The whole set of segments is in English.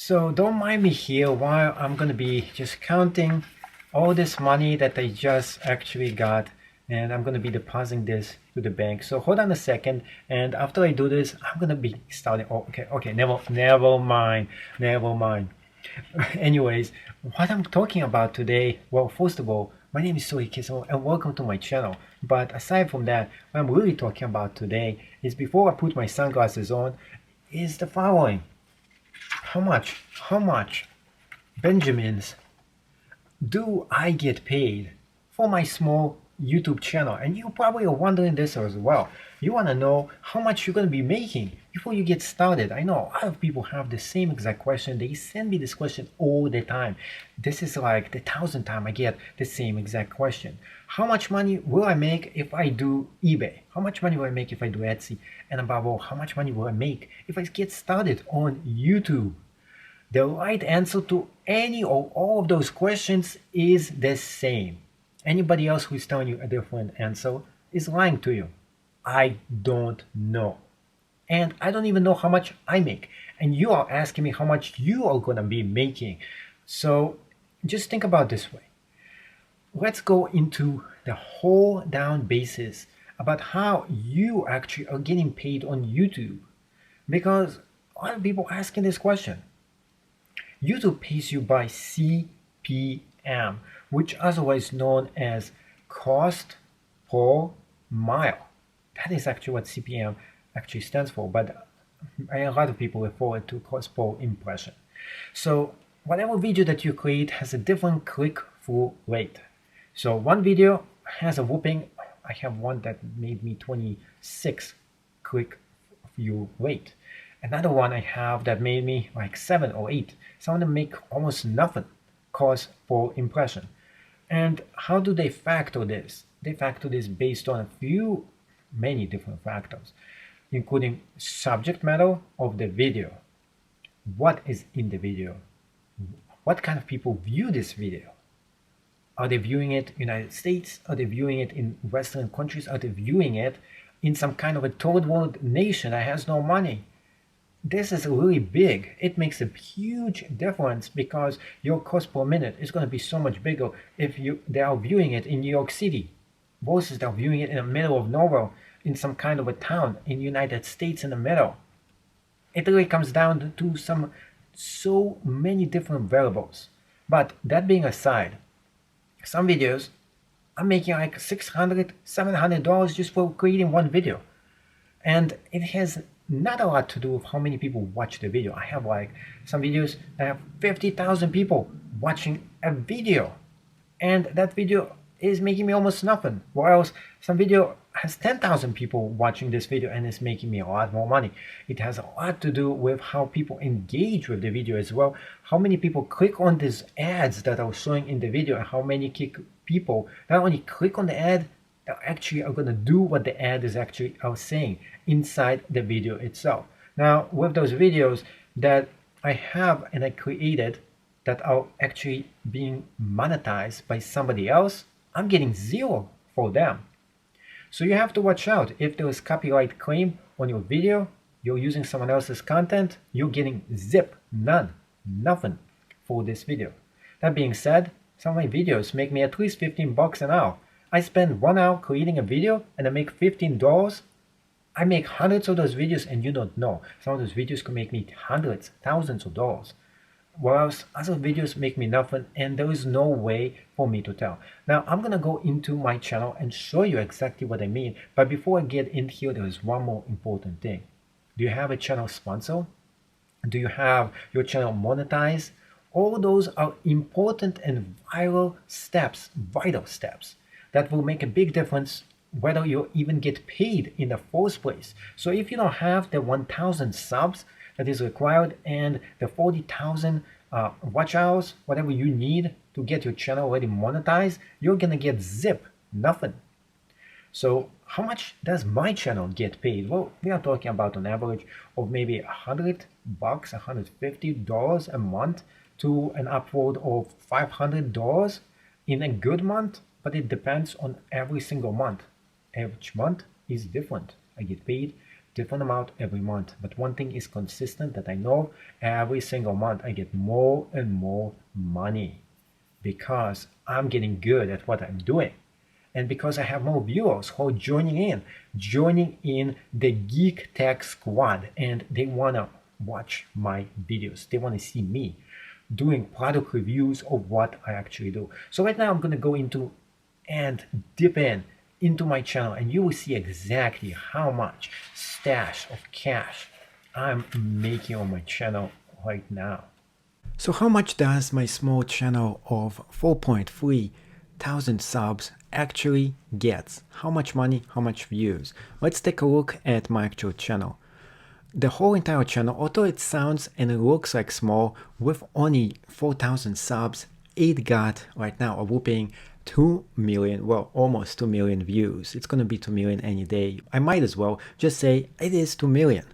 So don't mind me here while I'm gonna be just counting all this money that I just actually got, and I'm gonna be depositing this to the bank. So hold on a second, and after I do this, I'm gonna be starting. Oh, okay, never mind, never mind. Anyways, what I'm talking about today, well, first of all, my name is Sohi Kiso and welcome to my channel. But aside from that, what I'm really talking about today is before I put my sunglasses on, is the following. How much Benjamins do I get paid for my small YouTube channel? And you probably are wondering this as well. You want to know how much you're going to be making before you get started. I know a lot of people have the same exact question. They send me this question all the time. This is like the 1,000th time I get the same exact question. How much money will I make if I do eBay? How much money will I make if I do Etsy? And above all, how much money will I make if I get started on YouTube? The right answer to any or all of those questions is the same. Anybody else who's telling you a different answer is lying to you. I don't know. And I don't even know how much I make. And you are asking me how much you are going to be making. So just think about this way. Let's go into the whole down basis about how you actually are getting paid on YouTube. Because a lot of people asking this question. YouTube pays you by CPM, which otherwise known as cost per mile. That is actually what CPM actually stands for, but a lot of people refer it to cost per impression. So whatever video that you create has a different click-through rate. So one video has a whooping, I have one that made me 26 click-through rate. Another one I have that made me like 7 or 8. Some of them make almost nothing cost per impression. And how do they factor this? They factor this based on many different factors, including subject matter of the video. What is in the video? What kind of people view this video? Are they viewing it in the United States? Are they viewing it in Western countries? Are they viewing it in some kind of a third world nation that has no money? This is really big. It makes a huge difference because your cost per minute is going to be so much bigger if they are viewing it in New York City versus they're viewing it in the middle of nowhere in some kind of a town in the United States in the middle. It really comes down to so many different variables. But that being aside, some videos I'm making like $600, $700 just for creating one video. And it has not a lot to do with how many people watch the video. I have like some videos that have 50,000 people watching a video, and that video is making me almost nothing. Whereas some video has 10,000 people watching this video and it's making me a lot more money. It has a lot to do with how people engage with the video as well, how many people click on these ads that are showing in the video, and how many people not only click on the ad, they actually are going to do what the ad is actually saying inside the video itself. Now, with those videos that I have and I created that are actually being monetized by somebody else, I'm getting zero for them. So you have to watch out. If there is copyright claim on your video, you're using someone else's content, you're getting zip, none, nothing for this video. That being said, some of my videos make me at least $15 an hour. I spend 1 hour creating a video and I make $15. I make hundreds of those videos and you don't know. Some of those videos can make me hundreds, thousands of dollars. Whereas other videos make me nothing and there is no way for me to tell. Now I'm going to go into my channel and show you exactly what I mean. But before I get in here, there is one more important thing. Do you have a channel sponsor? Do you have your channel monetized? All those are important and vital steps that will make a big difference whether you even get paid in the first place. So if you don't have the 1,000 subs that is required and the 40,000 watch hours, whatever you need to get your channel already monetized, you're gonna get zip, nothing. So how much does my channel get paid? Well, we are talking about an average of maybe $100, $150 a month to an upward of $500 in a good month. But it depends on every single month. Each month is different. I get paid different amount every month. But one thing is consistent that I know every single month I get more and more money because I'm getting good at what I'm doing. And because I have more viewers who are joining in the Geek Tech Squad, and they want to watch my videos. They want to see me doing product reviews of what I actually do. So right now I'm going to go into and dip into my channel, and you will see exactly how much stash of cash I'm making on my channel right now. So how much does my small channel of 4.3 thousand subs actually gets? How much money, how much views? Let's take a look at my actual channel. The whole entire channel, although it sounds and it looks like small, with only 4,000 subs, it got right now a whooping 2 million, well, almost 2 million views. It's gonna be 2 million any day. I might as well just say it is 2 million.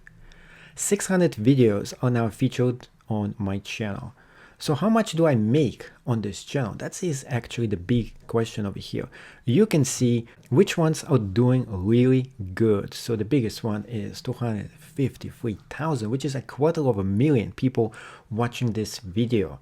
600 videos are now featured on my channel. So how much do I make on this channel? That is actually the big question over here. You can see which ones are doing really good. So the biggest one is 253,000, which is a quarter of a million people watching this video.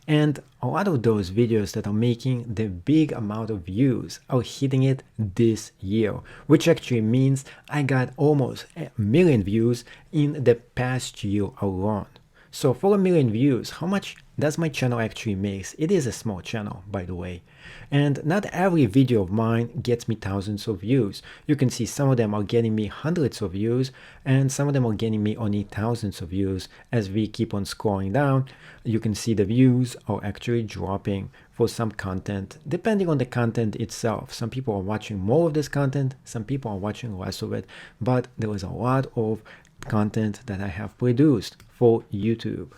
And a lot of those videos that are making the big amount of views are hitting it this year, which actually means I got almost 1 million views in the past year alone. So for 1 million views, how much does my channel actually make? It is a small channel, by the way. And not every video of mine gets me thousands of views. You can see some of them are getting me hundreds of views, and some of them are getting me only thousands of views. As we keep on scrolling down, you can see the views are actually dropping for some content, depending on the content itself. Some people are watching more of this content, some people are watching less of it, but there is a lot of content that I have produced for YouTube.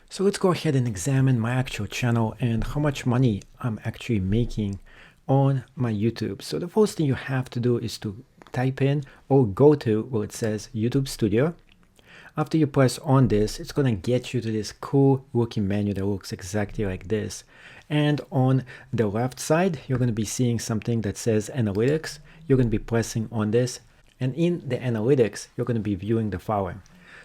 So let's go ahead and examine my actual channel and how much money I'm actually making on my YouTube. So the first thing you have to do is to type in or go to where it says YouTube Studio. After you press on this, it's going to get you to this cool looking menu that looks exactly like this. And on the left side, you're going to be seeing something that says Analytics. You're going to be pressing on this. And in the Analytics, you're going to be viewing the following.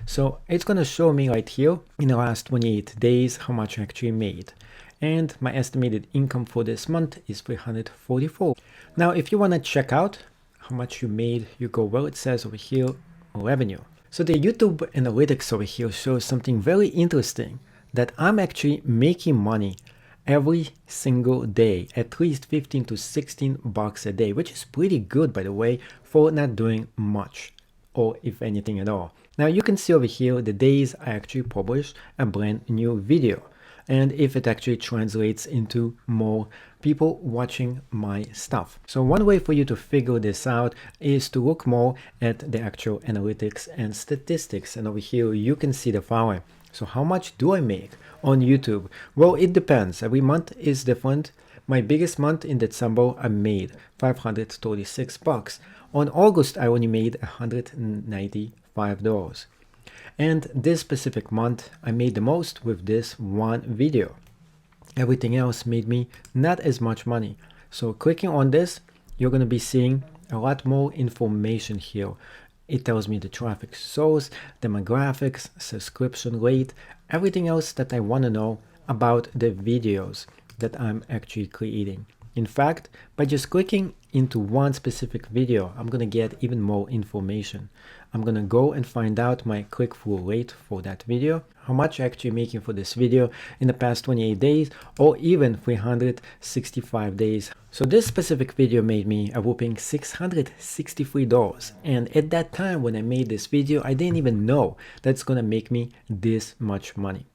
So it's going to show me right here in the last 28 days how much I actually made. And my estimated income for this month is 344. Now, if you want to check out how much you made, you go where it says over here, revenue. So the YouTube Analytics over here shows something very interesting, that I'm actually making money every single day, at least 15 to 16 bucks a day, which is pretty good, by the way, for not doing much, or if anything at all. Now you can see over here the days I actually publish a brand new video, and if it actually translates into more people watching my stuff. So one way for you to figure this out is to look more at the actual analytics and statistics, and over here you can see the following. So how much do I make on YouTube? Well, it depends. Every month is different. My biggest month in December, I made 536 bucks. On August, I only made $195. And this specific month, I made the most with this one video. Everything else made me not as much money. So clicking on this, you're going to be seeing a lot more information here. It tells me the traffic source, demographics, subscription rate, everything else that I want to know about the videos that I'm actually creating. In fact, by just clicking into one specific video, I'm going to get even more information. I'm going to go and find out my click-through rate for that video, how much I'm actually making for this video in the past 28 days or even 365 days. So this specific video made me a whooping $663. And at that time when I made this video, I didn't even know that's going to make me this much money.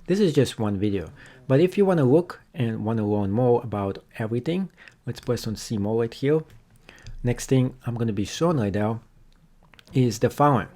This is just one video. But if you want to look and want to learn more about everything, let's press on see more right here. Next thing I'm going to be showing right now is the following.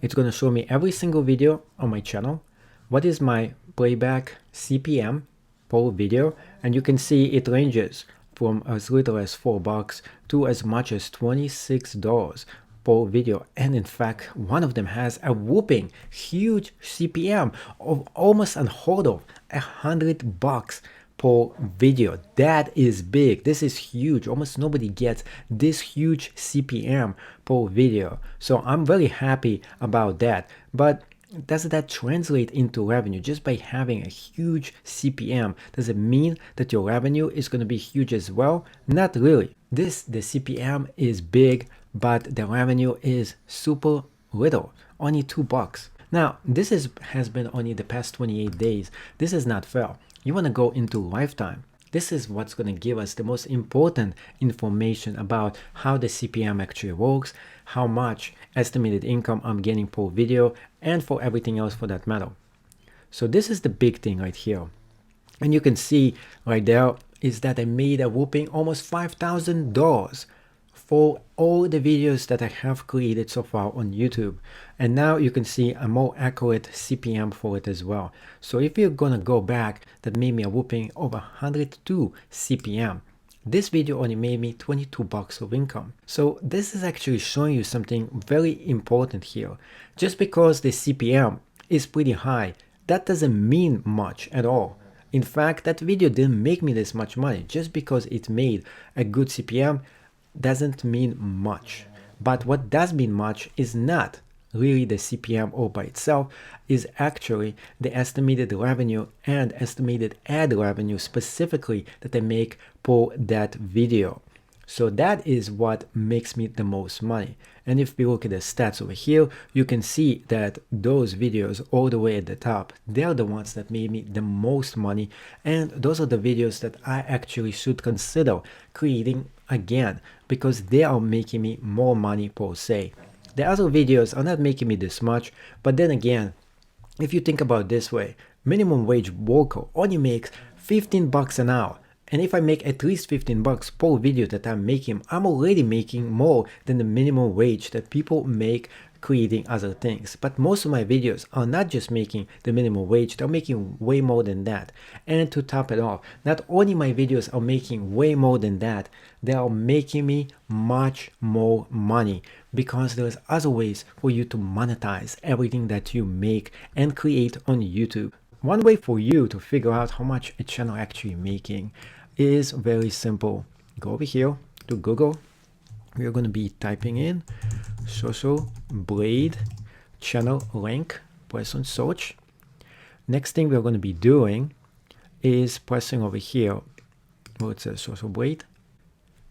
It's going to show me every single video on my channel. What is my playback CPM per video? And you can see it ranges from as little as $4 to as much as $26 per video. And in fact, one of them has a whooping huge CPM of almost unheard of $100 per video. That is big. This is huge. Almost nobody gets this huge CPM per video. So I'm very happy about that. But does that translate into revenue? Just by having a huge CPM, does it mean that your revenue is going to be huge as well? Not really. The CPM is big, but the revenue is super little, only $2. Now, this has been only the past 28 days. This is not fair. You want to go into lifetime. This is what's going to give us the most important information about how the CPM actually works, how much estimated income I'm getting per video, and for everything else for that matter. So this is the big thing right here. And you can see right there is that I made a whopping almost $5,000 for all the videos that I have created so far on YouTube. And now you can see a more accurate CPM for it as well. So if you're gonna go back, that made me a whopping over 102 CPM. This video only made me $22 of income. So this is actually showing you something very important here. Just because the CPM is pretty high, that doesn't mean much at all. In fact, that video didn't make me this much money. Just because it made a good CPM doesn't mean much. But what does mean much is not really the CPM all by itself, is actually the estimated revenue and estimated ad revenue specifically that I make per that video. So that is what makes me the most money. And if we look at the stats over here, you can see that those videos all the way at the top, they're the ones that made me the most money. And those are the videos that I actually should consider creating again, because they are making me more money per se. The other videos are not making me this much, but then again, if you think about it this way, minimum wage worker only makes $15 an hour. And if I make at least $15 per video that I'm making, I'm already making more than the minimum wage that people make creating other things. But most of my videos are not just making the minimum wage, they're making way more than that. And to top it off, not only my videos are making way more than that, they are making me much more money, because there's other ways for you to monetize everything that you make and create on YouTube. One way for you to figure out how much a channel actually making is very simple. Go over here to Google. We're going to be typing in Social Blade channel link. Press on search. Next thing we're going to be doing is pressing over here where it says Social Blade.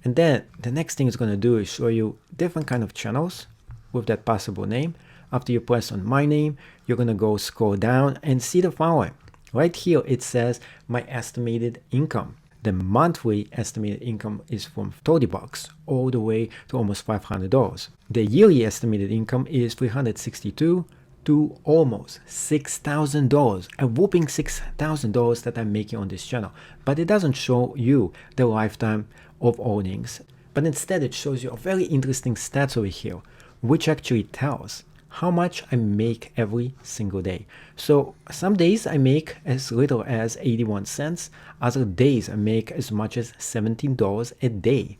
And then the next thing it's going to do is show you different kind of channels with that possible name. After you press on my name, you're going to go scroll down and see the following. Right here it says my estimated income. The monthly estimated income is from $30 all the way to almost $500. The yearly estimated income is $362 to almost $6,000, a whopping $6,000 that I'm making on this channel. But it doesn't show you the lifetime of earnings, but instead it shows you a very interesting stats over here, which actually tells how much I make every single day. So some days I make as little as 81 cents, other days I make as much as $17 a day.